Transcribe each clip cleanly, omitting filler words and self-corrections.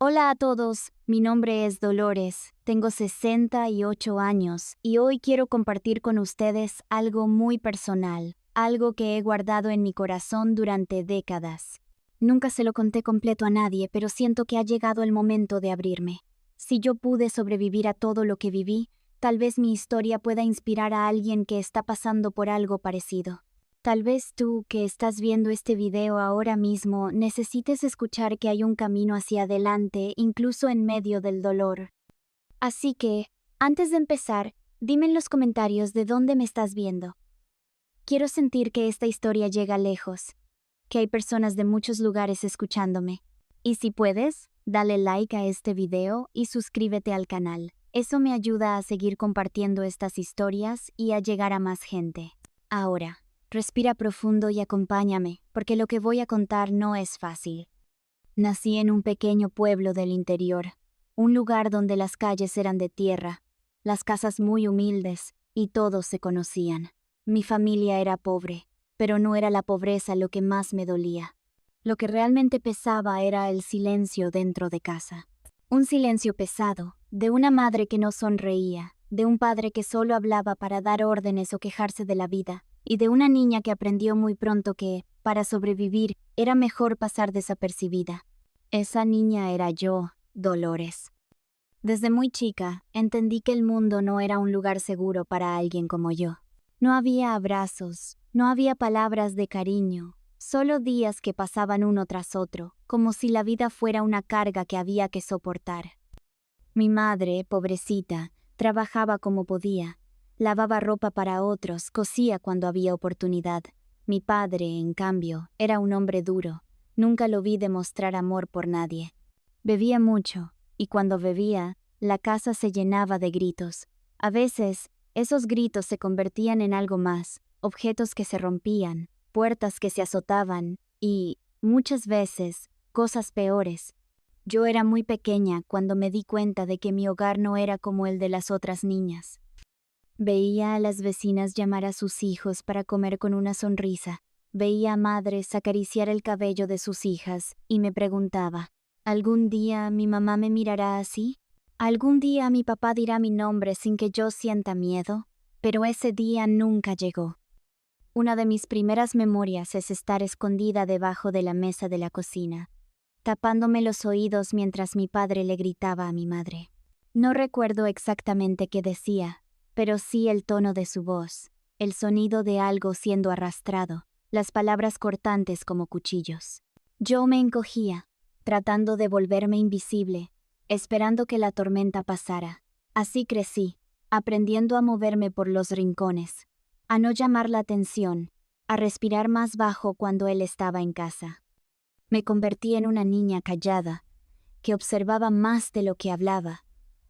Hola a todos, mi nombre es Dolores, tengo 68 años y hoy quiero compartir con ustedes algo muy personal, algo que he guardado en mi corazón durante décadas. Nunca se lo conté completo a nadie, pero siento que ha llegado el momento de abrirme. Si yo pude sobrevivir a todo lo que viví, tal vez mi historia pueda inspirar a alguien que está pasando por algo parecido. Tal vez tú, que estás viendo este video ahora mismo, necesites escuchar que hay un camino hacia adelante, incluso en medio del dolor. Así que, antes de empezar, dime en los comentarios de dónde me estás viendo. Quiero sentir que esta historia llega lejos, que hay personas de muchos lugares escuchándome. Y si puedes, dale like a este video y suscríbete al canal. Eso me ayuda a seguir compartiendo estas historias y a llegar a más gente. Ahora, respira profundo y acompáñame, porque lo que voy a contar no es fácil. Nací en un pequeño pueblo del interior, un lugar donde las calles eran de tierra, las casas muy humildes, y todos se conocían. Mi familia era pobre, pero no era la pobreza lo que más me dolía. Lo que realmente pesaba era el silencio dentro de casa. Un silencio pesado, de una madre que no sonreía, de un padre que solo hablaba para dar órdenes o quejarse de la vida, y de una niña que aprendió muy pronto que, para sobrevivir, era mejor pasar desapercibida. Esa niña era yo, Dolores. Desde muy chica, entendí que el mundo no era un lugar seguro para alguien como yo. No había abrazos, no había palabras de cariño, solo días que pasaban uno tras otro, como si la vida fuera una carga que había que soportar. Mi madre, pobrecita, trabajaba como podía. Lavaba ropa para otros, cosía cuando había oportunidad. Mi padre, en cambio, era un hombre duro. Nunca lo vi demostrar amor por nadie. Bebía mucho, y cuando bebía, la casa se llenaba de gritos. A veces, esos gritos se convertían en algo más, objetos que se rompían, puertas que se azotaban, y, muchas veces, cosas peores. Yo era muy pequeña cuando me di cuenta de que mi hogar no era como el de las otras niñas. Veía a las vecinas llamar a sus hijos para comer con una sonrisa. Veía a madres acariciar el cabello de sus hijas y me preguntaba, ¿algún día mi mamá me mirará así? ¿Algún día mi papá dirá mi nombre sin que yo sienta miedo? Pero ese día nunca llegó. Una de mis primeras memorias es estar escondida debajo de la mesa de la cocina, tapándome los oídos mientras mi padre le gritaba a mi madre. No recuerdo exactamente qué decía, pero sí el tono de su voz, el sonido de algo siendo arrastrado, las palabras cortantes como cuchillos. Yo me encogía, tratando de volverme invisible, esperando que la tormenta pasara. Así crecí, aprendiendo a moverme por los rincones, a no llamar la atención, a respirar más bajo cuando él estaba en casa. Me convertí en una niña callada, que observaba más de lo que hablaba,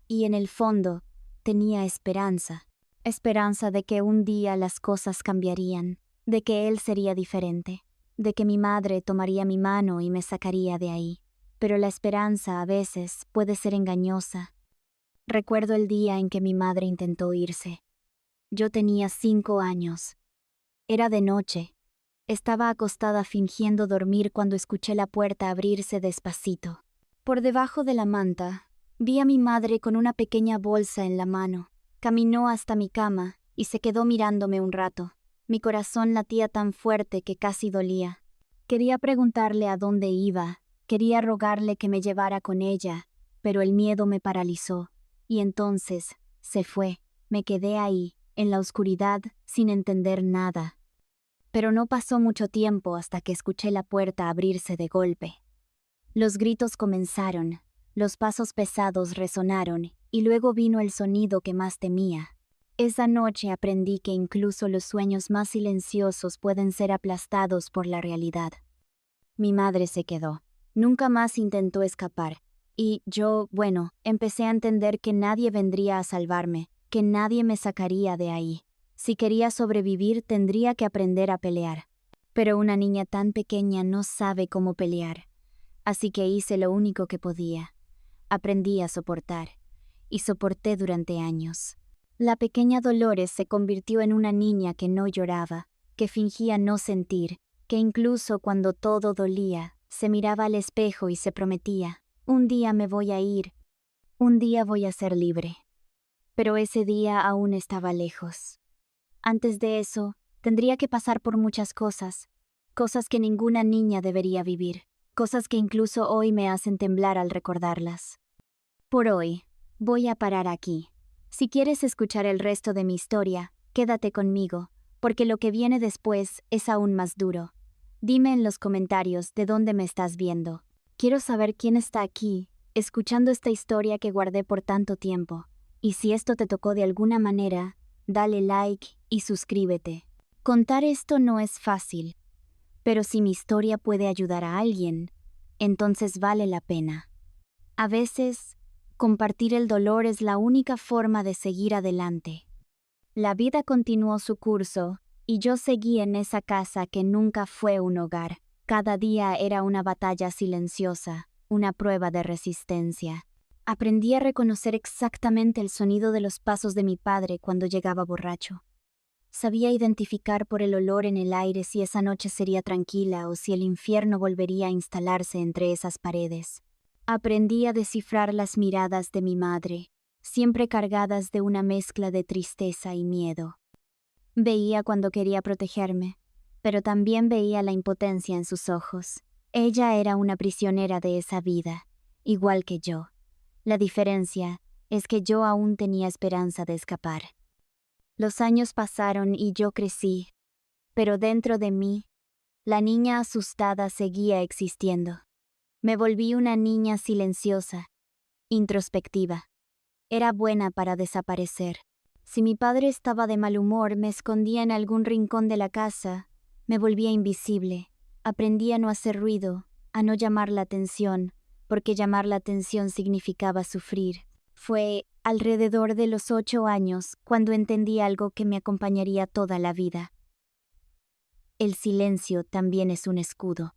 y en el fondo tenía esperanza. Esperanza de que un día las cosas cambiarían, de que él sería diferente, de que mi madre tomaría mi mano y me sacaría de ahí. Pero la esperanza a veces puede ser engañosa. Recuerdo el día en que mi madre intentó irse. Yo tenía 5 años. Era de noche. Estaba acostada fingiendo dormir cuando escuché la puerta abrirse despacito. Por debajo de la manta, vi a mi madre con una pequeña bolsa en la mano. Caminó hasta mi cama y se quedó mirándome un rato. Mi corazón latía tan fuerte que casi dolía. Quería preguntarle a dónde iba, quería rogarle que me llevara con ella, pero el miedo me paralizó. Y entonces, se fue. Me quedé ahí, en la oscuridad, sin entender nada. Pero no pasó mucho tiempo hasta que escuché la puerta abrirse de golpe. Los gritos comenzaron, los pasos pesados resonaron, y luego vino el sonido que más temía. Esa noche aprendí que incluso los sueños más silenciosos pueden ser aplastados por la realidad. Mi madre se quedó. Nunca más intentó escapar. Y yo, empecé a entender que nadie vendría a salvarme, que nadie me sacaría de ahí. Si quería sobrevivir, tendría que aprender a pelear. Pero una niña tan pequeña no sabe cómo pelear. Así que hice lo único que podía. Aprendí a soportar. Y soporté durante años. La pequeña Dolores se convirtió en una niña que no lloraba, que fingía no sentir, que incluso cuando todo dolía, se miraba al espejo y se prometía: Un día me voy a ir, un día voy a ser libre. Pero ese día aún estaba lejos. Antes de eso, tendría que pasar por muchas cosas, cosas que ninguna niña debería vivir, cosas que incluso hoy me hacen temblar al recordarlas. Por hoy, voy a parar aquí. Si quieres escuchar el resto de mi historia, quédate conmigo, porque lo que viene después es aún más duro. Dime en los comentarios de dónde me estás viendo. Quiero saber quién está aquí, escuchando esta historia que guardé por tanto tiempo. Y si esto te tocó de alguna manera, dale like y suscríbete. Contar esto no es fácil, pero si mi historia puede ayudar a alguien, entonces vale la pena. A veces, compartir el dolor es la única forma de seguir adelante. La vida continuó su curso, y yo seguí en esa casa que nunca fue un hogar. Cada día era una batalla silenciosa, una prueba de resistencia. Aprendí a reconocer exactamente el sonido de los pasos de mi padre cuando llegaba borracho. Sabía identificar por el olor en el aire si esa noche sería tranquila o si el infierno volvería a instalarse entre esas paredes. Aprendí a descifrar las miradas de mi madre, siempre cargadas de una mezcla de tristeza y miedo. Veía cuando quería protegerme, pero también veía la impotencia en sus ojos. Ella era una prisionera de esa vida, igual que yo. La diferencia es que yo aún tenía esperanza de escapar. Los años pasaron y yo crecí, pero dentro de mí, la niña asustada seguía existiendo. Me volví una niña silenciosa, introspectiva. Era buena para desaparecer. Si mi padre estaba de mal humor, me escondía en algún rincón de la casa, me volvía invisible. Aprendí a no hacer ruido, a no llamar la atención, porque llamar la atención significaba sufrir. Fue alrededor de los 8 años cuando entendí algo que me acompañaría toda la vida. El silencio también es un escudo.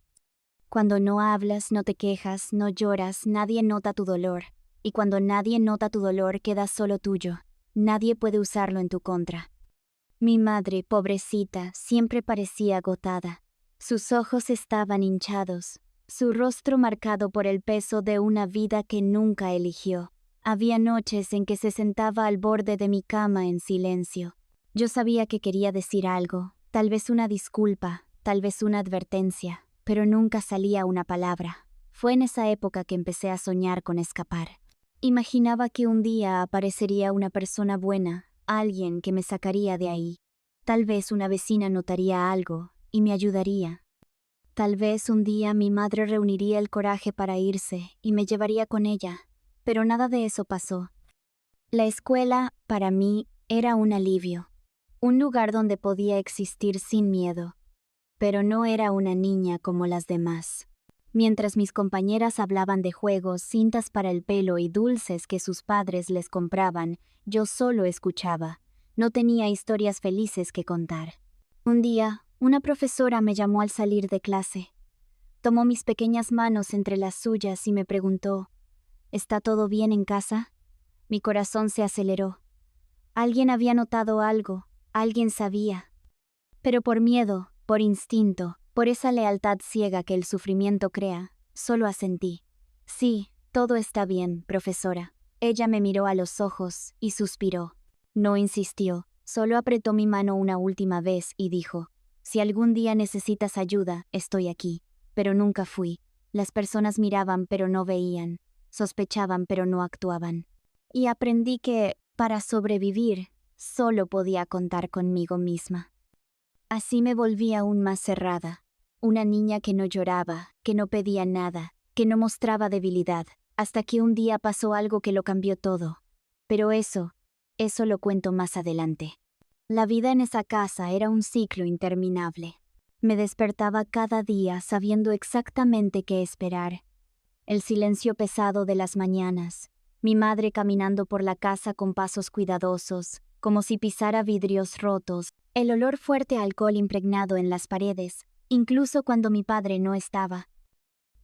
Cuando no hablas, no te quejas, no lloras, nadie nota tu dolor. Y cuando nadie nota tu dolor, queda solo tuyo. Nadie puede usarlo en tu contra. Mi madre, pobrecita, siempre parecía agotada. Sus ojos estaban hinchados, su rostro marcado por el peso de una vida que nunca eligió. Había noches en que se sentaba al borde de mi cama en silencio. Yo sabía que quería decir algo, tal vez una disculpa, tal vez una advertencia, pero nunca salía una palabra. Fue en esa época que empecé a soñar con escapar. Imaginaba que un día aparecería una persona buena, alguien que me sacaría de ahí. Tal vez una vecina notaría algo y me ayudaría. Tal vez un día mi madre reuniría el coraje para irse y me llevaría con ella, pero nada de eso pasó. La escuela, para mí, era un alivio, un lugar donde podía existir sin miedo, pero no era una niña como las demás. Mientras mis compañeras hablaban de juegos, cintas para el pelo y dulces que sus padres les compraban, yo solo escuchaba. No tenía historias felices que contar. Un día, una profesora me llamó al salir de clase. Tomó mis pequeñas manos entre las suyas y me preguntó, ¿está todo bien en casa? Mi corazón se aceleró. Alguien había notado algo, alguien sabía. Pero por miedo, por instinto, por esa lealtad ciega que el sufrimiento crea, solo asentí. Sí, todo está bien, profesora. Ella me miró a los ojos y suspiró. No insistió, solo apretó mi mano una última vez y dijo, si algún día necesitas ayuda, estoy aquí. Pero nunca fui. Las personas miraban pero no veían, sospechaban pero no actuaban. Y aprendí que, para sobrevivir, solo podía contar conmigo misma. Así me volví aún más cerrada, una niña que no lloraba, que no pedía nada, que no mostraba debilidad, hasta que un día pasó algo que lo cambió todo. Pero eso lo cuento más adelante. La vida en esa casa era un ciclo interminable. Me despertaba cada día sabiendo exactamente qué esperar. El silencio pesado de las mañanas, mi madre caminando por la casa con pasos cuidadosos, como si pisara vidrios rotos, el olor fuerte a alcohol impregnado en las paredes, incluso cuando mi padre no estaba,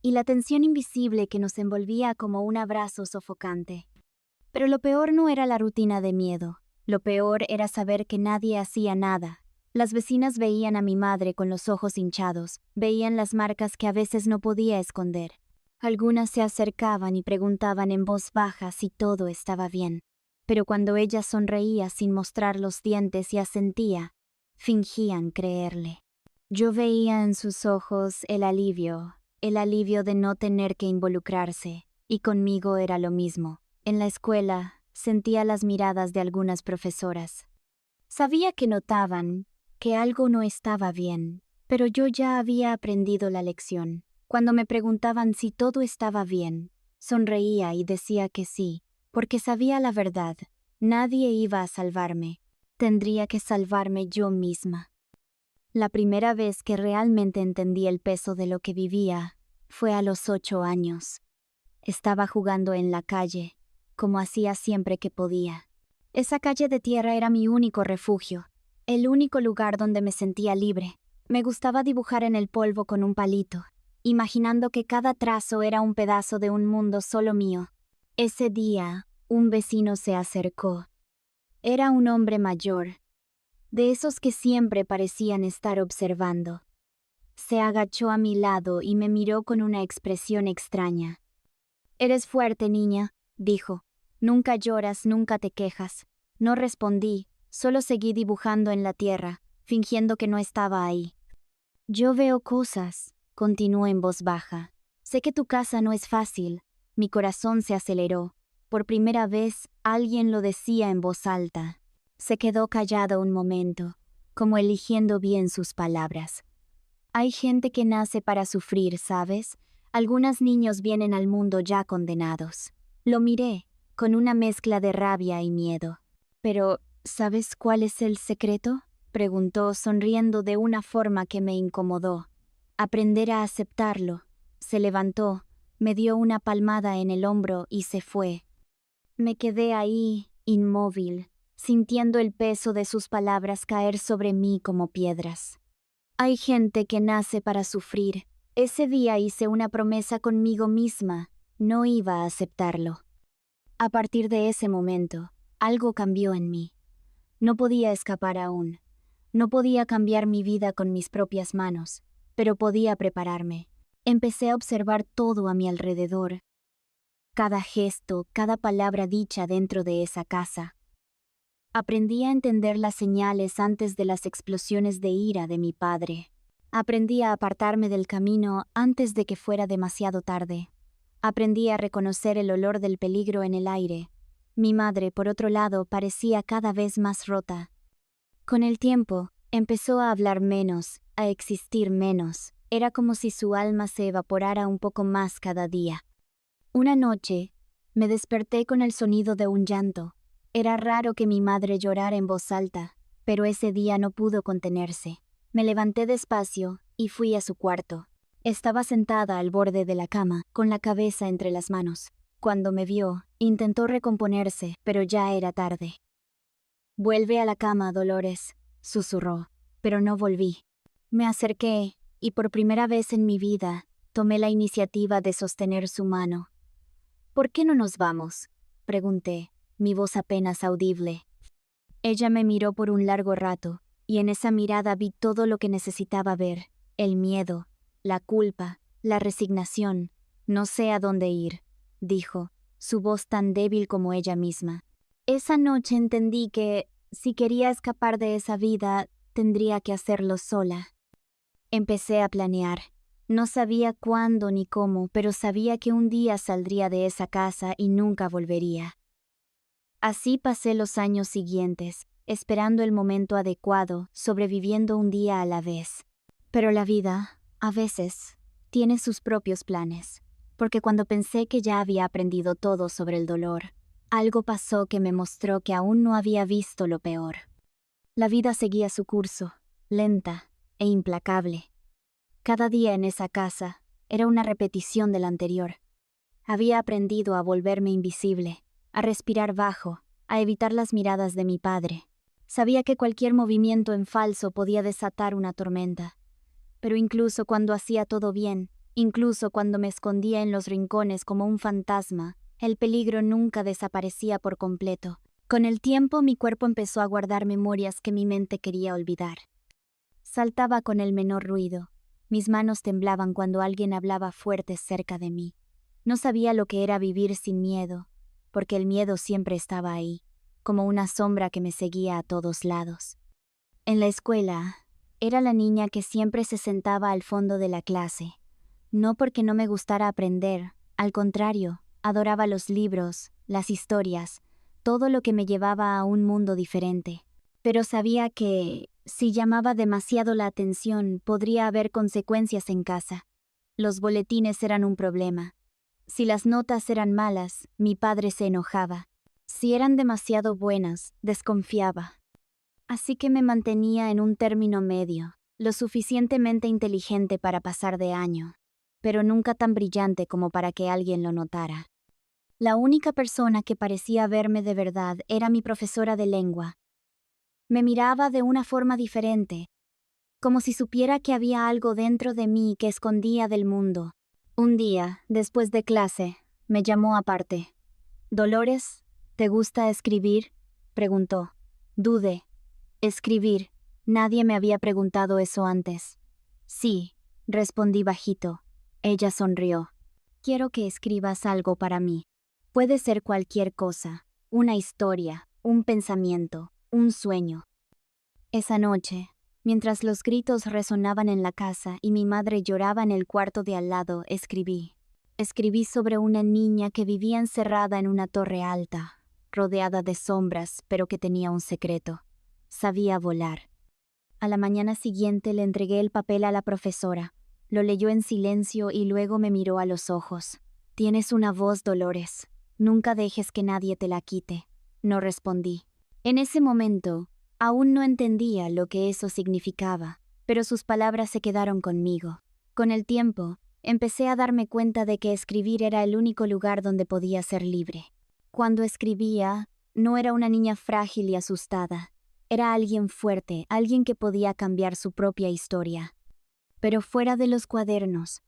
y la tensión invisible que nos envolvía como un abrazo sofocante. Pero lo peor no era la rutina de miedo, lo peor era saber que nadie hacía nada. Las vecinas veían a mi madre con los ojos hinchados, veían las marcas que a veces no podía esconder. Algunas se acercaban y preguntaban en voz baja si todo estaba bien, pero cuando ella sonreía sin mostrar los dientes y asentía, fingían creerle. Yo veía en sus ojos el alivio de no tener que involucrarse, y conmigo era lo mismo. En la escuela sentía las miradas de algunas profesoras. Sabía que notaban que algo no estaba bien, pero yo ya había aprendido la lección. Cuando me preguntaban si todo estaba bien, sonreía y decía que sí, porque sabía la verdad. Nadie iba a salvarme. Tendría que salvarme yo misma. La primera vez que realmente entendí el peso de lo que vivía fue a los 8 años. Estaba jugando en la calle, como hacía siempre que podía. Esa calle de tierra era mi único refugio, el único lugar donde me sentía libre. Me gustaba dibujar en el polvo con un palito, imaginando que cada trazo era un pedazo de un mundo solo mío. Ese día, un vecino se acercó. Era un hombre mayor, de esos que siempre parecían estar observando. Se agachó a mi lado y me miró con una expresión extraña. «Eres fuerte, niña», dijo. «Nunca lloras, nunca te quejas». No respondí, solo seguí dibujando en la tierra, fingiendo que no estaba ahí. «Yo veo cosas», continuó en voz baja. «Sé que tu casa no es fácil». Mi corazón se aceleró. Por primera vez, alguien lo decía en voz alta. Se quedó callado un momento, como eligiendo bien sus palabras. «Hay gente que nace para sufrir, ¿sabes? Algunos niños vienen al mundo ya condenados». Lo miré, con una mezcla de rabia y miedo. «Pero, ¿sabes cuál es el secreto?», preguntó, sonriendo de una forma que me incomodó. «Aprender a aceptarlo». Se levantó, me dio una palmada en el hombro y se fue. Me quedé ahí, inmóvil, sintiendo el peso de sus palabras caer sobre mí como piedras. Hay gente que nace para sufrir. Ese día hice una promesa conmigo misma. No iba a aceptarlo. A partir de ese momento, algo cambió en mí. No podía escapar aún. No podía cambiar mi vida con mis propias manos, pero podía prepararme. Empecé a observar todo a mi alrededor. Cada gesto, cada palabra dicha dentro de esa casa. Aprendí a entender las señales antes de las explosiones de ira de mi padre. Aprendí a apartarme del camino antes de que fuera demasiado tarde. Aprendí a reconocer el olor del peligro en el aire. Mi madre, por otro lado, parecía cada vez más rota. Con el tiempo, empezó a hablar menos, a existir menos. Era como si su alma se evaporara un poco más cada día. Una noche, me desperté con el sonido de un llanto. Era raro que mi madre llorara en voz alta, pero ese día no pudo contenerse. Me levanté despacio y fui a su cuarto. Estaba sentada al borde de la cama, con la cabeza entre las manos. Cuando me vio, intentó recomponerse, pero ya era tarde. «Vuelve a la cama, Dolores», susurró, pero no volví. Me acerqué, y por primera vez en mi vida, tomé la iniciativa de sostener su mano. «¿Por qué no nos vamos?», pregunté, mi voz apenas audible. Ella me miró por un largo rato, y en esa mirada vi todo lo que necesitaba ver: el miedo, la culpa, la resignación. «No sé a dónde ir», dijo, su voz tan débil como ella misma. Esa noche entendí que, si quería escapar de esa vida, tendría que hacerlo sola. Empecé a planear. No sabía cuándo ni cómo, pero sabía que un día saldría de esa casa y nunca volvería. Así pasé los años siguientes, esperando el momento adecuado, sobreviviendo un día a la vez. Pero la vida, a veces, tiene sus propios planes, porque cuando pensé que ya había aprendido todo sobre el dolor, algo pasó que me mostró que aún no había visto lo peor. La vida seguía su curso, lenta e implacable. Cada día en esa casa era una repetición del anterior. Había aprendido a volverme invisible, a respirar bajo, a evitar las miradas de mi padre. Sabía que cualquier movimiento en falso podía desatar una tormenta. Pero incluso cuando hacía todo bien, incluso cuando me escondía en los rincones como un fantasma, el peligro nunca desaparecía por completo. Con el tiempo mi cuerpo empezó a guardar memorias que mi mente quería olvidar. Saltaba con el menor ruido. Mis manos temblaban cuando alguien hablaba fuerte cerca de mí. No sabía lo que era vivir sin miedo, porque el miedo siempre estaba ahí, como una sombra que me seguía a todos lados. En la escuela, era la niña que siempre se sentaba al fondo de la clase. No porque no me gustara aprender, al contrario, adoraba los libros, las historias, todo lo que me llevaba a un mundo diferente. Pero sabía que, si llamaba demasiado la atención, podría haber consecuencias en casa. Los boletines eran un problema. Si las notas eran malas, mi padre se enojaba. Si eran demasiado buenas, desconfiaba. Así que me mantenía en un término medio, lo suficientemente inteligente para pasar de año, pero nunca tan brillante como para que alguien lo notara. La única persona que parecía verme de verdad era mi profesora de lengua. Me miraba de una forma diferente, como si supiera que había algo dentro de mí que escondía del mundo. Un día, después de clase, me llamó aparte. «Dolores, ¿te gusta escribir?», preguntó. Dudé. Escribir. Nadie me había preguntado eso antes. Sí, respondí bajito. Ella sonrió. Quiero que escribas algo para mí. Puede ser cualquier cosa, una historia, un pensamiento, un sueño. Esa noche, mientras los gritos resonaban en la casa y mi madre lloraba en el cuarto de al lado, escribí. Escribí sobre una niña que vivía encerrada en una torre alta, rodeada de sombras, pero que tenía un secreto. Sabía volar. A la mañana siguiente le entregué el papel a la profesora. Lo leyó en silencio y luego me miró a los ojos. «Tienes una voz, Dolores. Nunca dejes que nadie te la quite». No respondí. En ese momento, aún no entendía lo que eso significaba, pero sus palabras se quedaron conmigo. Con el tiempo, empecé a darme cuenta de que escribir era el único lugar donde podía ser libre. Cuando escribía, no era una niña frágil y asustada. Era alguien fuerte, alguien que podía cambiar su propia historia. Pero fuera de los cuadernos,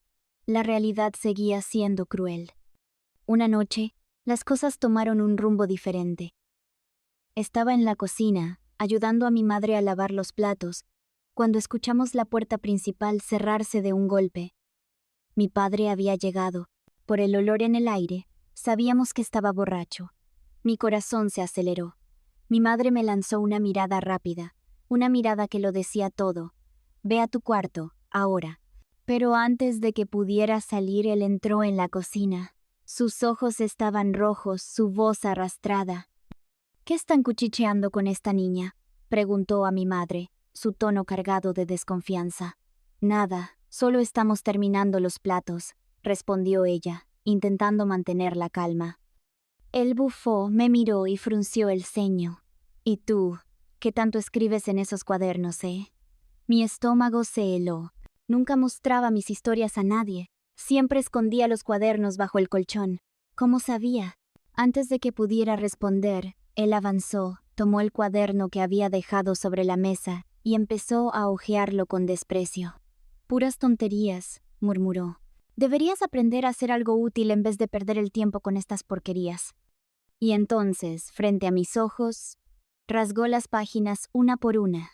la realidad seguía siendo cruel. Una noche, las cosas tomaron un rumbo diferente. Estaba en la cocina, ayudando a mi madre a lavar los platos, cuando escuchamos la puerta principal cerrarse de un golpe. Mi padre había llegado. Por el olor en el aire, sabíamos que estaba borracho. Mi corazón se aceleró. Mi madre me lanzó una mirada rápida, una mirada que lo decía todo. «Ve a tu cuarto, ahora». Pero antes de que pudiera salir, él entró en la cocina. Sus ojos estaban rojos, su voz arrastrada. «¿Qué están cuchicheando con esta niña?», preguntó a mi madre, su tono cargado de desconfianza. «Nada, solo estamos terminando los platos», respondió ella, intentando mantener la calma. Él bufó, me miró y frunció el ceño. «¿Y tú? ¿Qué tanto escribes en esos cuadernos, eh?». Mi estómago se heló. Nunca mostraba mis historias a nadie. Siempre escondía los cuadernos bajo el colchón. ¿Cómo sabía? Antes de que pudiera responder, él avanzó, tomó el cuaderno que había dejado sobre la mesa y empezó a hojearlo con desprecio. «Puras tonterías», murmuró. «Deberías aprender a hacer algo útil en vez de perder el tiempo con estas porquerías». Y entonces, frente a mis ojos, rasgó las páginas una por una.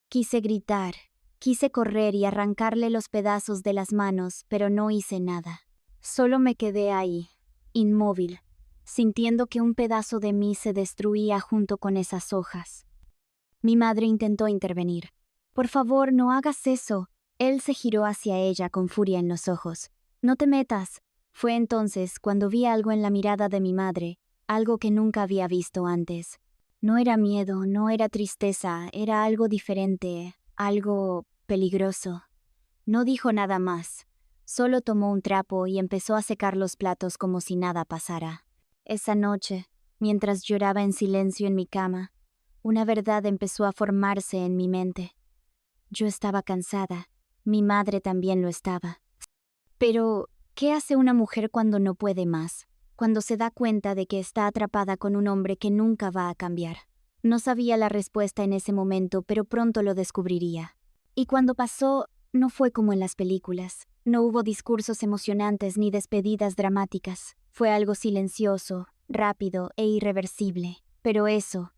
Quise gritar, quise correr y arrancarle los pedazos de las manos, pero no hice nada. Solo me quedé ahí, inmóvil, sintiendo que un pedazo de mí se destruía junto con esas hojas. Mi madre intentó intervenir. «Por favor, no hagas eso». Él se giró hacia ella con furia en los ojos. «No te metas». Fue entonces cuando vi algo en la mirada de mi madre, algo que nunca había visto antes. No era miedo, no era tristeza, era algo diferente, algo peligroso. No dijo nada más. Solo tomó un trapo y empezó a secar los platos como si nada pasara. Esa noche, mientras lloraba en silencio en mi cama, una verdad empezó a formarse en mi mente. Yo estaba cansada. Mi madre también lo estaba. Pero, ¿qué hace una mujer cuando no puede más? Cuando se da cuenta de que está atrapada con un hombre que nunca va a cambiar. No sabía la respuesta en ese momento, pero pronto lo descubriría. Y cuando pasó, no fue como en las películas. No hubo discursos emocionantes ni despedidas dramáticas. Fue algo silencioso, rápido e irreversible. Pero eso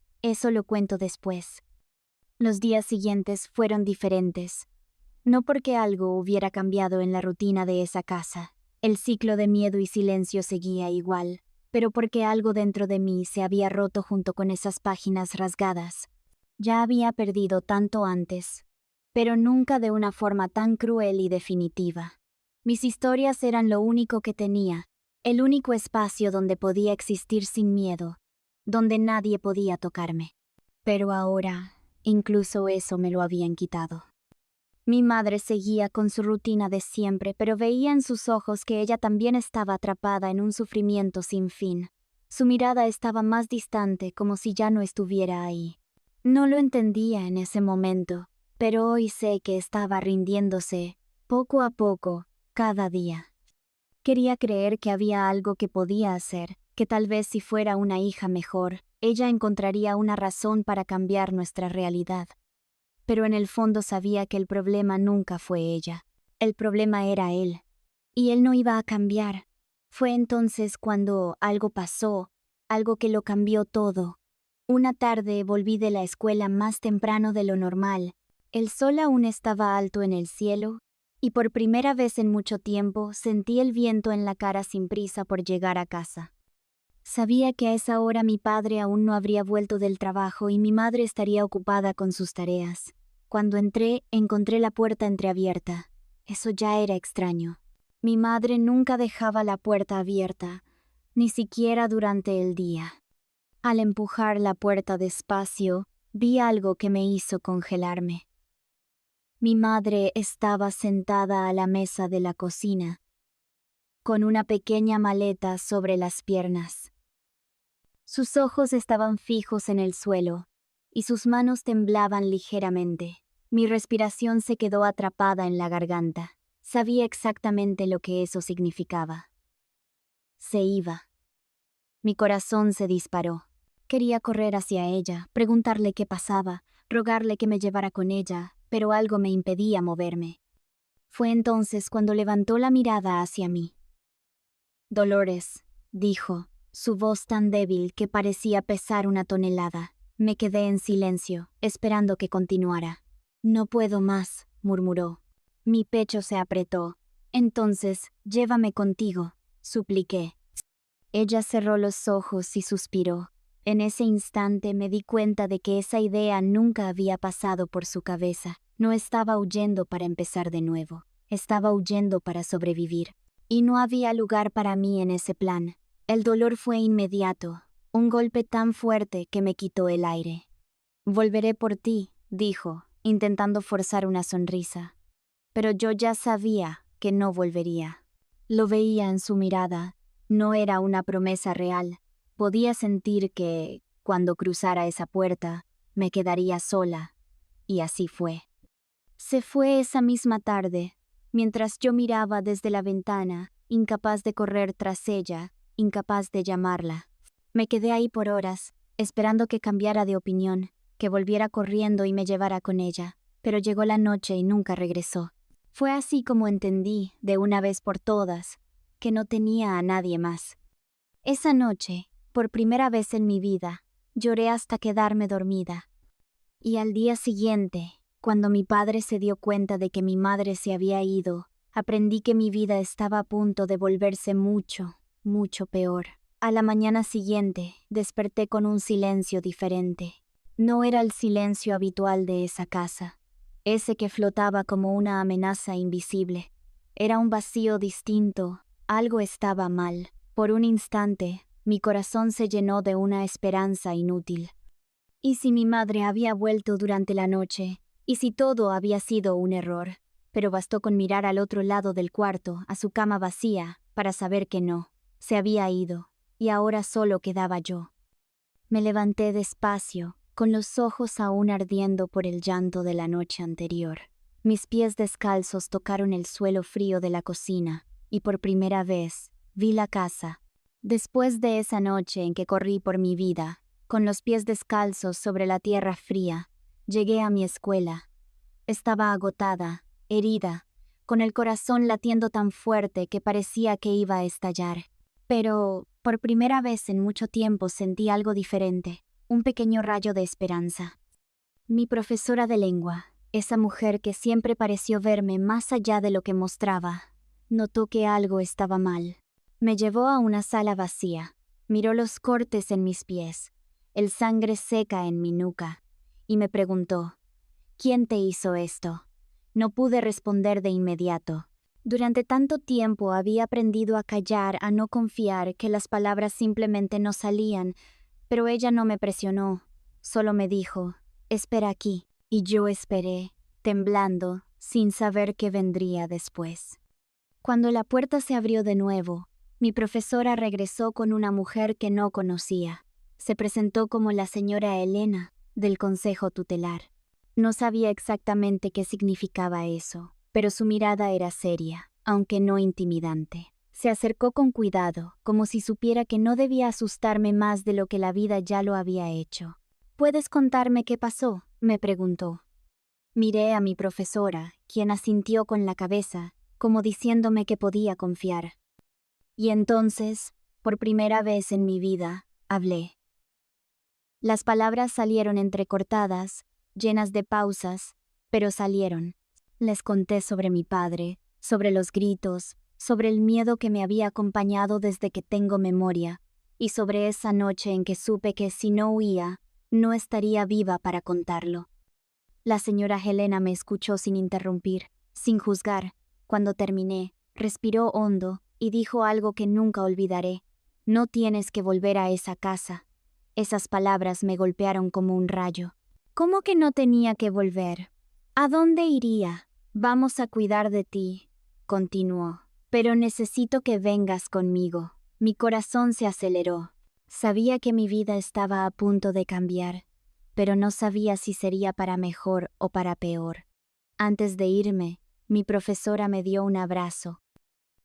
lo cuento después. Los días siguientes fueron diferentes. No porque algo hubiera cambiado en la rutina de esa casa. El ciclo de miedo y silencio seguía igual, pero porque algo dentro de mí se había roto junto con esas páginas rasgadas. Ya había perdido tanto antes, pero nunca de una forma tan cruel y definitiva. Mis historias eran lo único que tenía, el único espacio donde podía existir sin miedo, donde nadie podía tocarme. Pero ahora, incluso eso me lo habían quitado. Mi madre seguía con su rutina de siempre, pero veía en sus ojos que ella también estaba atrapada en un sufrimiento sin fin. Su mirada estaba más distante, como si ya no estuviera ahí. No lo entendía en ese momento, pero hoy sé que estaba rindiéndose, poco a poco, cada día. Quería creer que había algo que podía hacer, que tal vez si fuera una hija mejor, ella encontraría una razón para cambiar nuestra realidad. Pero en el fondo sabía que el problema nunca fue ella. El problema era él. Y él no iba a cambiar. Fue entonces cuando algo pasó, algo que lo cambió todo. Una tarde volví de la escuela más temprano de lo normal. El sol aún estaba alto en el cielo, y por primera vez en mucho tiempo sentí el viento en la cara sin prisa por llegar a casa. Sabía que a esa hora mi padre aún no habría vuelto del trabajo y mi madre estaría ocupada con sus tareas. Cuando entré, encontré la puerta entreabierta. Eso ya era extraño. Mi madre nunca dejaba la puerta abierta, ni siquiera durante el día. Al empujar la puerta despacio, vi algo que me hizo congelarme. Mi madre estaba sentada a la mesa de la cocina, con una pequeña maleta sobre las piernas. Sus ojos estaban fijos en el suelo, y sus manos temblaban ligeramente. Mi respiración se quedó atrapada en la garganta. Sabía exactamente lo que eso significaba. Se iba. Mi corazón se disparó. Quería correr hacia ella, preguntarle qué pasaba, rogarle que me llevara con ella, pero algo me impedía moverme. Fue entonces cuando levantó la mirada hacia mí. «Dolores», dijo, su voz tan débil que parecía pesar una tonelada. Me quedé en silencio, esperando que continuara. «No puedo más», murmuró. Mi pecho se apretó. «Entonces, llévame contigo», supliqué. Ella cerró los ojos y suspiró. En ese instante me di cuenta de que esa idea nunca había pasado por su cabeza. No estaba huyendo para empezar de nuevo. Estaba huyendo para sobrevivir. Y no había lugar para mí en ese plan. El dolor fue inmediato, un golpe tan fuerte que me quitó el aire. «Volveré por ti», dijo, intentando forzar una sonrisa. Pero yo ya sabía que no volvería. Lo veía en su mirada. No era una promesa real. Podía sentir que, cuando cruzara esa puerta, me quedaría sola. Y así fue. Se fue esa misma tarde, mientras yo miraba desde la ventana, incapaz de correr tras ella, incapaz de llamarla. Me quedé ahí por horas, esperando que cambiara de opinión, que volviera corriendo y me llevara con ella, pero llegó la noche y nunca regresó. Fue así como entendí, de una vez por todas, que no tenía a nadie más. Esa noche, por primera vez en mi vida, lloré hasta quedarme dormida. Y al día siguiente, cuando mi padre se dio cuenta de que mi madre se había ido, aprendí que mi vida estaba a punto de volverse mucho, mucho peor. A la mañana siguiente, desperté con un silencio diferente. No era el silencio habitual de esa casa, ese que flotaba como una amenaza invisible. Era un vacío distinto, algo estaba mal. Por un instante, mi corazón se llenó de una esperanza inútil. ¿Y si mi madre había vuelto durante la noche? ¿Y si todo había sido un error? Pero bastó con mirar al otro lado del cuarto, a su cama vacía, para saber que no. Se había ido, y ahora solo quedaba yo. Me levanté despacio, con los ojos aún ardiendo por el llanto de la noche anterior. Mis pies descalzos tocaron el suelo frío de la cocina, y por primera vez vi la casa. Después de esa noche en que corrí por mi vida, con los pies descalzos sobre la tierra fría, llegué a mi escuela. Estaba agotada, herida, con el corazón latiendo tan fuerte que parecía que iba a estallar. Pero, por primera vez en mucho tiempo sentí algo diferente, un pequeño rayo de esperanza. Mi profesora de lengua, esa mujer que siempre pareció verme más allá de lo que mostraba, Notó que algo estaba mal. Me llevó a una sala vacía. Miró los cortes en mis pies, el sangre seca en mi nuca, y me preguntó, ¿quién te hizo esto? No pude responder de inmediato. Durante tanto tiempo había aprendido a callar, a no confiar, que las palabras simplemente no salían, pero ella no me presionó, solo me dijo, espera aquí, y yo esperé, temblando, sin saber qué vendría después. Cuando la puerta se abrió de nuevo, mi profesora regresó con una mujer que no conocía. Se presentó como la señora Elena, del Consejo Tutelar. No sabía exactamente qué significaba eso, pero su mirada era seria, aunque no intimidante. Se acercó con cuidado, como si supiera que no debía asustarme más de lo que la vida ya lo había hecho. ¿Puedes contarme qué pasó?, me preguntó. Miré a mi profesora, quien asintió con la cabeza, como diciéndome que podía confiar. Y entonces, por primera vez en mi vida, hablé. Las palabras salieron entrecortadas, llenas de pausas, pero salieron. Les conté sobre mi padre, sobre los gritos, sobre el miedo que me había acompañado desde que tengo memoria, y sobre esa noche en que supe que si no huía, no estaría viva para contarlo. La señora Helena me escuchó sin interrumpir, sin juzgar. Cuando terminé, respiró hondo y dijo algo que nunca olvidaré. No tienes que volver a esa casa. Esas palabras me golpearon como un rayo. ¿Cómo que no tenía que volver? ¿A dónde iría? Vamos a cuidar de ti, continuó. Pero necesito que vengas conmigo. Mi corazón se aceleró. Sabía que mi vida estaba a punto de cambiar, pero no sabía si sería para mejor o para peor. Antes de irme, mi profesora me dio un abrazo.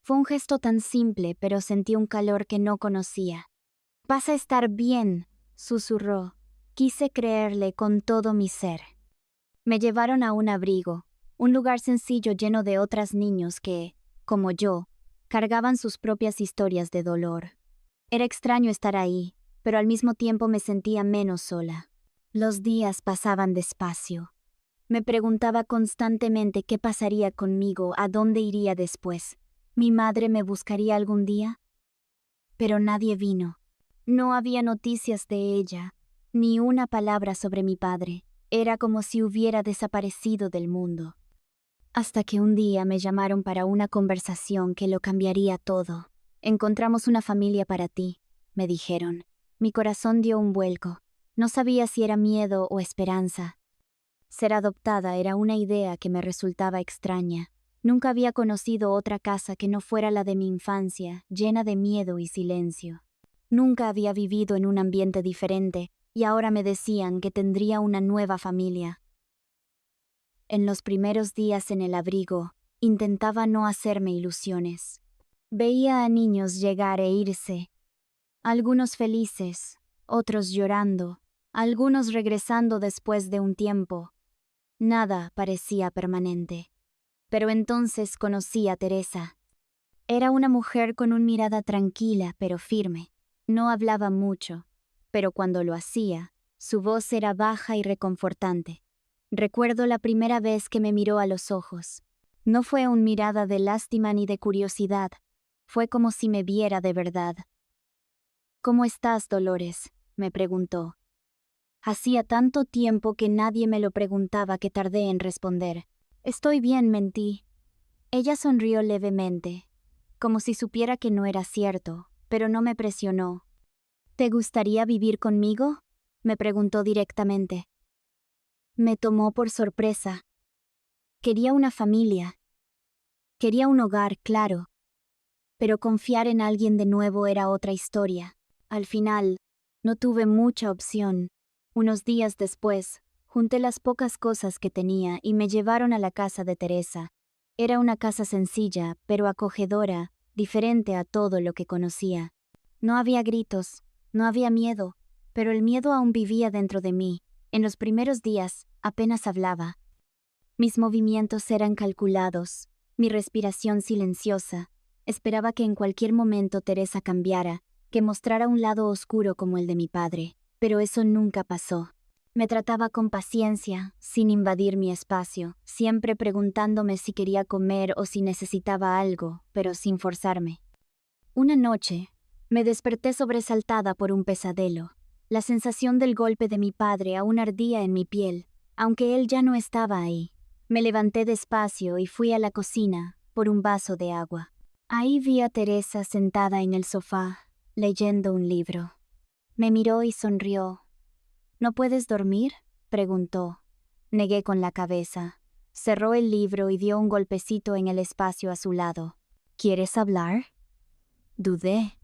Fue un gesto tan simple, pero sentí un calor que no conocía. «Vas a estar bien», susurró. Quise creerle con todo mi ser. Me llevaron a un abrigo, un lugar sencillo lleno de otros niños que, como yo, cargaban sus propias historias de dolor. Era extraño estar ahí, pero al mismo tiempo me sentía menos sola. Los días pasaban despacio. Me preguntaba constantemente qué pasaría conmigo, a dónde iría después. ¿Mi madre me buscaría algún día? Pero nadie vino. No había noticias de ella, ni una palabra sobre mi padre. Era como si hubiera desaparecido del mundo. Hasta que un día me llamaron para una conversación que lo cambiaría todo. «Encontramos una familia para ti», me dijeron. Mi corazón dio un vuelco. No sabía si era miedo o esperanza. Ser adoptada era una idea que me resultaba extraña. Nunca había conocido otra casa que no fuera la de mi infancia, llena de miedo y silencio. Nunca había vivido en un ambiente diferente, y ahora me decían que tendría una nueva familia. En los primeros días en el abrigo, intentaba no hacerme ilusiones. Veía a niños llegar e irse, algunos felices, otros llorando, algunos regresando después de un tiempo. Nada parecía permanente. Pero entonces conocí a Teresa. Era una mujer con una mirada tranquila pero firme. No hablaba mucho, pero cuando lo hacía, su voz era baja y reconfortante. Recuerdo la primera vez que me miró a los ojos. No fue una mirada de lástima ni de curiosidad. Fue como si me viera de verdad. «¿Cómo estás, Dolores?», me preguntó. Hacía tanto tiempo que nadie me lo preguntaba que tardé en responder. «Estoy bien», mentí. Ella sonrió levemente, como si supiera que no era cierto, pero no me presionó. «¿Te gustaría vivir conmigo?», me preguntó directamente. Me tomó por sorpresa. Quería una familia. Quería un hogar, claro. Pero confiar en alguien de nuevo era otra historia. Al final, no tuve mucha opción. Unos días después, junté las pocas cosas que tenía y me llevaron a la casa de Teresa. Era una casa sencilla, pero acogedora, diferente a todo lo que conocía. No había gritos, no había miedo, pero el miedo aún vivía dentro de mí. En los primeros días, apenas hablaba. Mis movimientos eran calculados, mi respiración silenciosa. Esperaba que en cualquier momento Teresa cambiara, que mostrara un lado oscuro como el de mi padre, pero eso nunca pasó. Me trataba con paciencia, sin invadir mi espacio, siempre preguntándome si quería comer o si necesitaba algo, pero sin forzarme. Una noche, me desperté sobresaltada por un pesadelo. La sensación del golpe de mi padre aún ardía en mi piel, aunque él ya no estaba ahí. Me levanté despacio y fui a la cocina por un vaso de agua. Ahí vi a Teresa sentada en el sofá, leyendo un libro. Me miró y sonrió. ¿No puedes dormir?, preguntó. Negué con la cabeza. Cerró el libro y dio un golpecito en el espacio a su lado. ¿Quieres hablar? Dudé.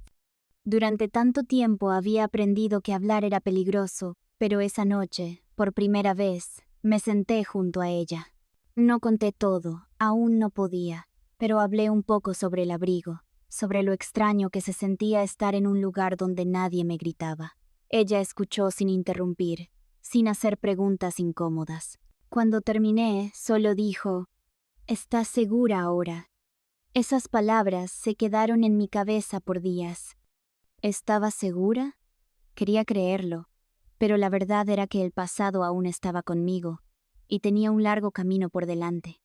Durante tanto tiempo había aprendido que hablar era peligroso, pero esa noche, por primera vez, me senté junto a ella. No conté todo, aún no podía, pero hablé un poco sobre el abrigo, sobre lo extraño que se sentía estar en un lugar donde nadie me gritaba. Ella escuchó sin interrumpir, sin hacer preguntas incómodas. Cuando terminé, solo dijo: «¿Estás segura ahora?». Esas palabras se quedaron en mi cabeza por días. ¿Estaba segura? Quería creerlo, pero la verdad era que el pasado aún estaba conmigo, y tenía un largo camino por delante.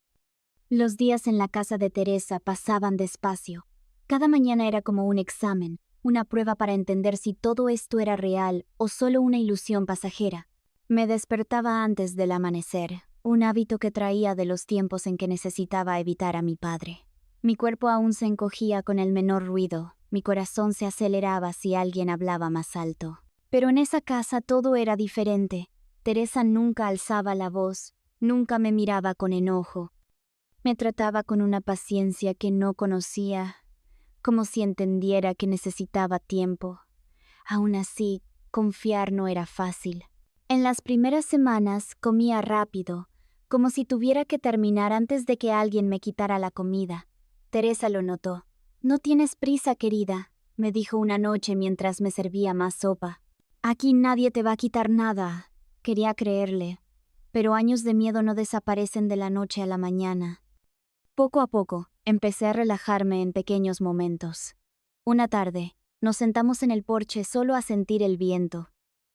Los días en la casa de Teresa pasaban despacio. Cada mañana era como un examen, una prueba para entender si todo esto era real o solo una ilusión pasajera. Me despertaba antes del amanecer, un hábito que traía de los tiempos en que necesitaba evitar a mi padre. Mi cuerpo aún se encogía con el menor ruido, mi corazón se aceleraba si alguien hablaba más alto. Pero en esa casa todo era diferente. Teresa nunca alzaba la voz, nunca me miraba con enojo. Me trataba con una paciencia que no conocía, como si entendiera que necesitaba tiempo. Aún así, confiar no era fácil. En las primeras semanas comía rápido, como si tuviera que terminar antes de que alguien me quitara la comida. Teresa lo notó. «No tienes prisa, querida», me dijo una noche mientras me servía más sopa. «Aquí nadie te va a quitar nada». Quería creerle, pero años de miedo no desaparecen de la noche a la mañana. Poco a poco, empecé a relajarme en pequeños momentos. Una tarde, nos sentamos en el porche solo a sentir el viento.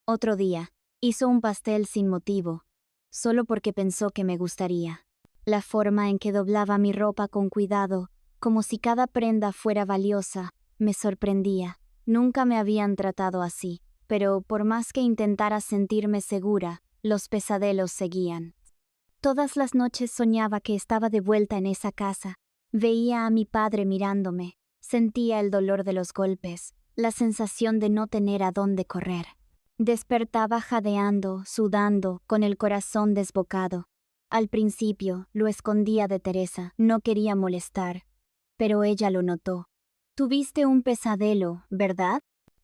Otro día, hizo un pastel sin motivo, solo porque pensó que me gustaría. La forma en que doblaba mi ropa con cuidado, como si cada prenda fuera valiosa, me sorprendía. Nunca me habían tratado así, pero por más que intentara sentirme segura, los pesadelos seguían. Todas las noches soñaba que estaba de vuelta en esa casa. Veía a mi padre mirándome, sentía el dolor de los golpes, la sensación de no tener a dónde correr. Despertaba jadeando, sudando, con el corazón desbocado. Al principio lo escondía de Teresa, no quería molestar, pero ella lo notó. «Tuviste un pesadelo, ¿verdad?»,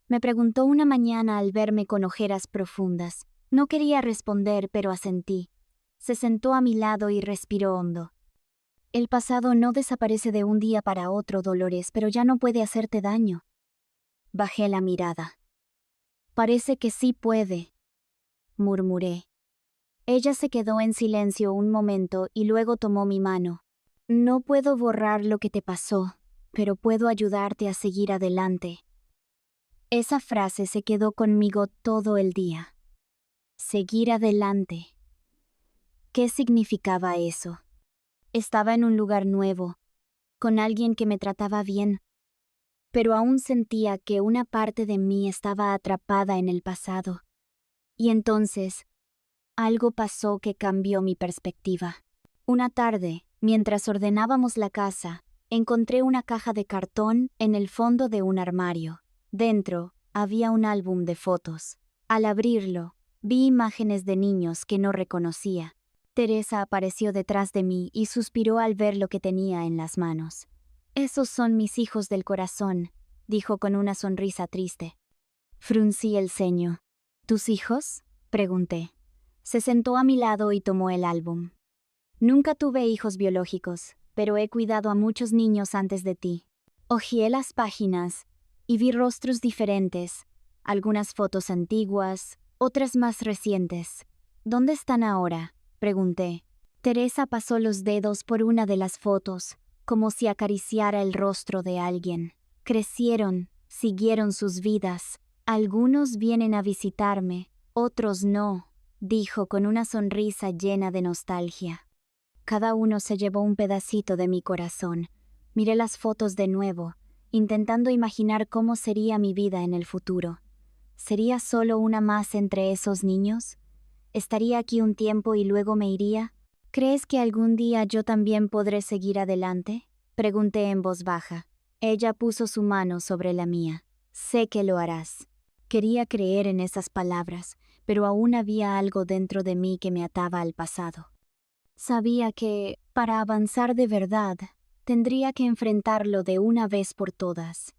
me preguntó una mañana al verme con ojeras profundas. No quería responder, pero asentí. Se sentó a mi lado y respiró hondo. «El pasado no desaparece de un día para otro, Dolores, pero ya no puede hacerte daño». Bajé la mirada. «Parece que sí puede», murmuré. Ella se quedó en silencio un momento y luego tomó mi mano. «No puedo borrar lo que te pasó, pero puedo ayudarte a seguir adelante». Esa frase se quedó conmigo todo el día. Seguir adelante. ¿Qué significaba eso? Estaba en un lugar nuevo, con alguien que me trataba bien, pero aún sentía que una parte de mí estaba atrapada en el pasado. Y entonces, algo pasó que cambió mi perspectiva. Una tarde, mientras ordenábamos la casa, encontré una caja de cartón en el fondo de un armario. Dentro había un álbum de fotos. Al abrirlo, vi imágenes de niños que no reconocía. Teresa apareció detrás de mí y suspiró al ver lo que tenía en las manos. «Esos son mis hijos del corazón», dijo con una sonrisa triste. Fruncí el ceño. «¿Tus hijos?», pregunté. Se sentó a mi lado y tomó el álbum. «Nunca tuve hijos biológicos, pero he cuidado a muchos niños antes de ti». Hojeé las páginas y vi rostros diferentes, algunas fotos antiguas, otras más recientes. «¿Dónde están ahora?», pregunté. Teresa pasó los dedos por una de las fotos, como si acariciara el rostro de alguien. «Crecieron, siguieron sus vidas. Algunos vienen a visitarme, otros no». dijo con una sonrisa llena de nostalgia. Cada uno se llevó un pedacito de mi corazón. Miré las fotos de nuevo, intentando imaginar cómo sería mi vida en el futuro. ¿Sería solo una más entre esos niños? ¿Estaría aquí un tiempo y luego me iría? ¿Crees que algún día yo también podré seguir adelante? Pregunté en voz baja. Ella puso su mano sobre la mía. Sé que lo harás. Quería creer en esas palabras, pero aún había algo dentro de mí que me ataba al pasado. Sabía que, para avanzar de verdad, tendría que enfrentarlo de una vez por todas.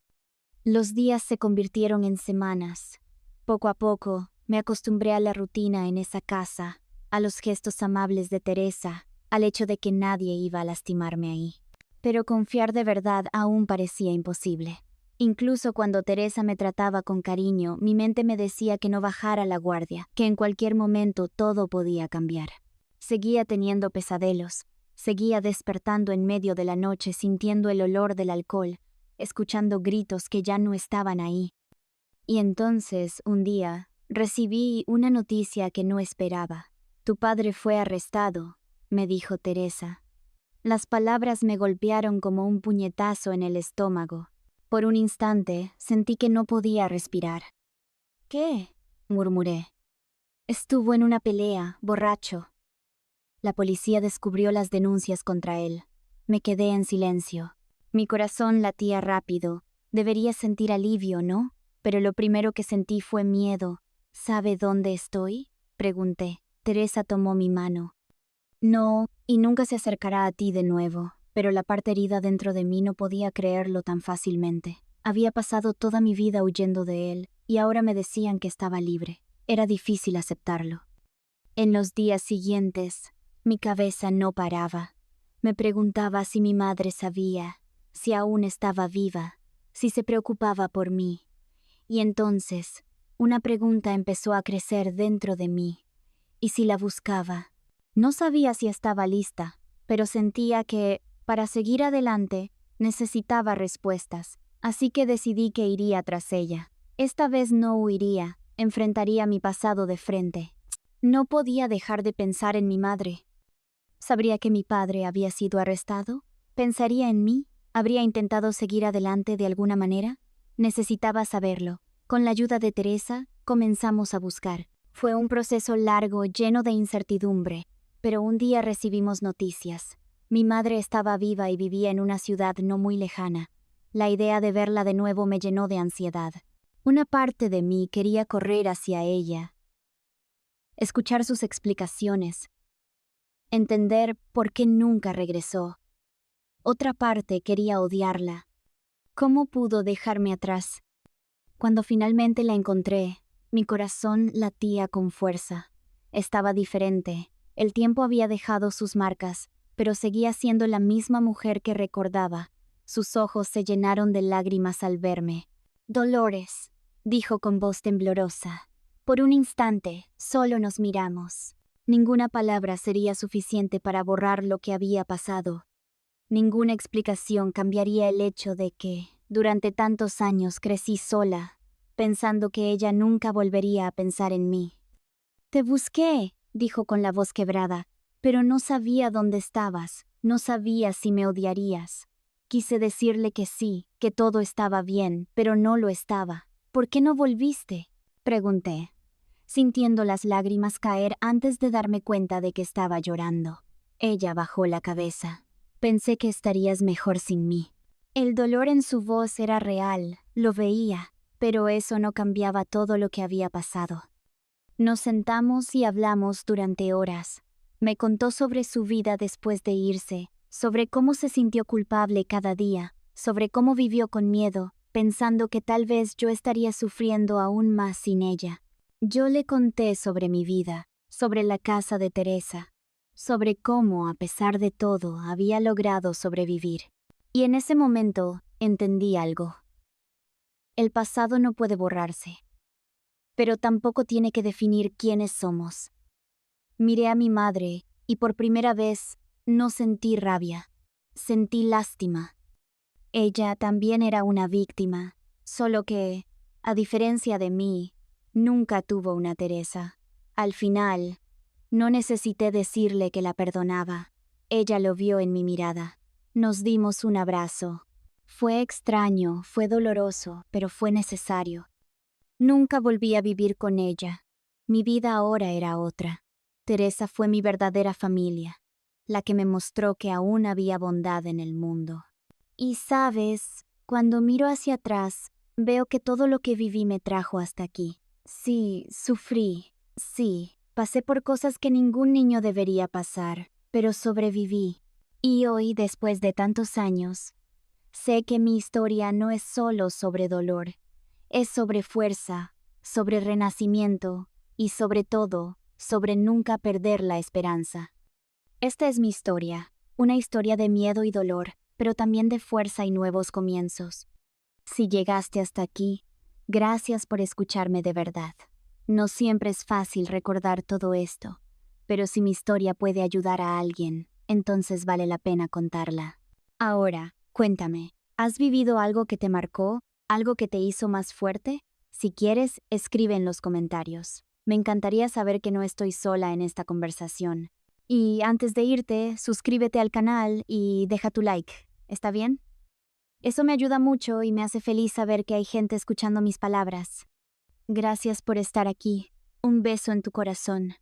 Los días se convirtieron en semanas. Poco a poco, me acostumbré a la rutina en esa casa, a los gestos amables de Teresa, al hecho de que nadie iba a lastimarme ahí. Pero confiar de verdad aún parecía imposible. Incluso cuando Teresa me trataba con cariño, mi mente me decía que no bajara la guardia, que en cualquier momento todo podía cambiar. Seguía teniendo pesadelos, seguía despertando en medio de la noche sintiendo el olor del alcohol, escuchando gritos que ya no estaban ahí. Y entonces, un día, recibí una noticia que no esperaba. Tu padre fue arrestado, me dijo Teresa. Las palabras me golpearon como un puñetazo en el estómago. Por un instante, sentí que no podía respirar. ¿Qué? Murmuré. Estuvo en una pelea, borracho. La policía descubrió las denuncias contra él. Me quedé en silencio. Mi corazón latía rápido. Debería sentir alivio, ¿no? Pero lo primero que sentí fue miedo. ¿Sabe dónde estoy? Pregunté. Teresa tomó mi mano. No, y nunca se acercará a ti de nuevo, pero la parte herida dentro de mí no podía creerlo tan fácilmente. Había pasado toda mi vida huyendo de él, y ahora me decían que estaba libre. Era difícil aceptarlo. En los días siguientes, mi cabeza no paraba. Me preguntaba si mi madre sabía, si aún estaba viva, si se preocupaba por mí. Y entonces, una pregunta empezó a crecer dentro de mí. ¿Y si la buscaba? No sabía si estaba lista, pero sentía que, para seguir adelante, necesitaba respuestas, así que decidí que iría tras ella. Esta vez no huiría, enfrentaría mi pasado de frente. No podía dejar de pensar en mi madre. ¿Sabría que mi padre había sido arrestado? ¿Pensaría en mí? ¿Habría intentado seguir adelante de alguna manera? Necesitaba saberlo. Con la ayuda de Teresa, comenzamos a buscar. Fue un proceso largo, lleno de incertidumbre. Pero un día recibimos noticias. Mi madre estaba viva y vivía en una ciudad no muy lejana. La idea de verla de nuevo me llenó de ansiedad. Una parte de mí quería correr hacia ella, escuchar sus explicaciones, entender por qué nunca regresó. Otra parte quería odiarla. ¿Cómo pudo dejarme atrás? Cuando finalmente la encontré, mi corazón latía con fuerza. Estaba diferente. El tiempo había dejado sus marcas, pero seguía siendo la misma mujer que recordaba. Sus ojos se llenaron de lágrimas al verme. Dolores, dijo con voz temblorosa. Por un instante, solo nos miramos. Ninguna palabra sería suficiente para borrar lo que había pasado. Ninguna explicación cambiaría el hecho de que, durante tantos años, crecí sola, pensando que ella nunca volvería a pensar en mí. Te busqué, dijo con la voz quebrada, pero no sabía dónde estabas, no sabía si me odiarías. Quise decirle que sí, que todo estaba bien, pero no lo estaba. ¿Por qué no volviste? Pregunté, sintiendo las lágrimas caer antes de darme cuenta de que estaba llorando. Ella bajó la cabeza. Pensé que estarías mejor sin mí. El dolor en su voz era real, lo veía, pero eso no cambiaba todo lo que había pasado. Nos sentamos y hablamos durante horas. Me contó sobre su vida después de irse, sobre cómo se sintió culpable cada día, sobre cómo vivió con miedo, pensando que tal vez yo estaría sufriendo aún más sin ella. Yo le conté sobre mi vida, sobre la casa de Teresa, sobre cómo, a pesar de todo, había logrado sobrevivir. Y en ese momento entendí algo. El pasado no puede borrarse, pero tampoco tiene que definir quiénes somos. Miré a mi madre y por primera vez no sentí rabia, sentí lástima. Ella también era una víctima, solo que, a diferencia de mí, nunca tuvo una Teresa. Al final, no necesité decirle que la perdonaba. Ella lo vio en mi mirada. Nos dimos un abrazo. Fue extraño, fue doloroso, pero fue necesario. Nunca volví a vivir con ella. Mi vida ahora era otra. Teresa fue mi verdadera familia, la que me mostró que aún había bondad en el mundo. Y sabes, cuando miro hacia atrás, veo que todo lo que viví me trajo hasta aquí. Sí, sufrí. Sí, pasé por cosas que ningún niño debería pasar, pero sobreviví. Y hoy, después de tantos años, sé que mi historia no es solo sobre dolor, es sobre fuerza, sobre renacimiento y sobre todo, sobre nunca perder la esperanza. Esta es mi historia, una historia de miedo y dolor, pero también de fuerza y nuevos comienzos. Si llegaste hasta aquí, gracias por escucharme de verdad. No siempre es fácil recordar todo esto, pero si mi historia puede ayudar a alguien, entonces vale la pena contarla. Ahora, cuéntame, ¿has vivido algo que te marcó? ¿Algo que te hizo más fuerte? Si quieres, escribe en los comentarios. Me encantaría saber que no estoy sola en esta conversación. Y antes de irte, suscríbete al canal y deja tu like. ¿Está bien? Eso me ayuda mucho y me hace feliz saber que hay gente escuchando mis palabras. Gracias por estar aquí. Un beso en tu corazón.